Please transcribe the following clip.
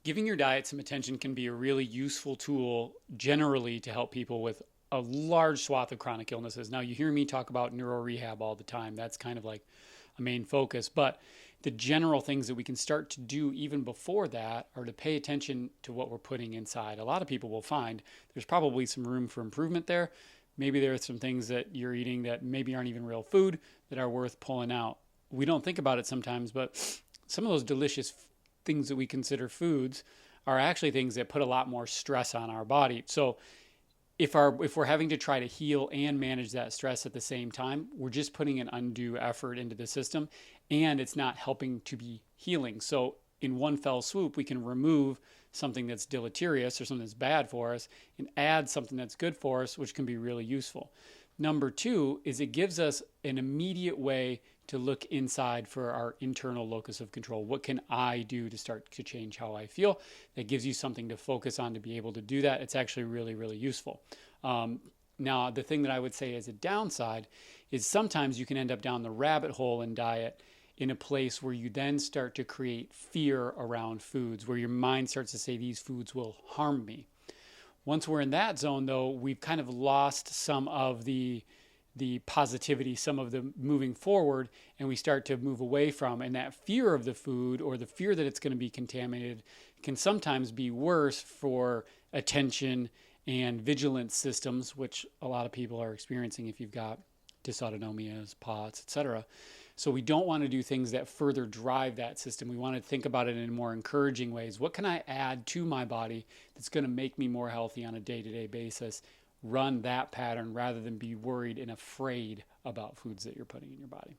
Giving your diet some attention can be a really useful tool generally to help people with a large swath of chronic illnesses. Now, you hear me talk about neuro rehab all the time. That's kind of like a main focus. But the general things that we can start to do even before that are to pay attention to what we're putting inside. A lot of people will find there's probably some room for improvement there. Maybe there are some things that you're eating that maybe aren't even real food that are worth pulling out. We don't think about it sometimes, but some of those delicious things that we consider foods are actually things that put a lot more stress on our body. So if we're having to try to heal and manage that stress at the same time, we're just putting an undue effort into the system, and it's not helping to be healing. So in one fell swoop, we can remove something that's deleterious or something that's bad for us and add something that's good for us, which can be really useful. Number two is it gives us an immediate way to look inside for our internal locus of control. What can I do to start to change how I feel? That gives you something to focus on to be able to do that. It's actually really, really useful. Now, the thing that I would say as a downside is sometimes you can end up down the rabbit hole in diet in a place where you then start to create fear around foods, where your mind starts to say these foods will harm me. Once we're in that zone, though, we've kind of lost some of the positivity, some of the moving forward, and we start to move away from. And that fear of the food or the fear that it's going to be contaminated can sometimes be worse for attention and vigilance systems, which a lot of people are experiencing if you've got dysautonomias, POTS, etc. So we don't want to do things that further drive that system. We want to think about it in more encouraging ways. What can I add to my body that's going to make me more healthy on a day-to-day basis? Run that pattern rather than be worried and afraid about foods that you're putting in your body.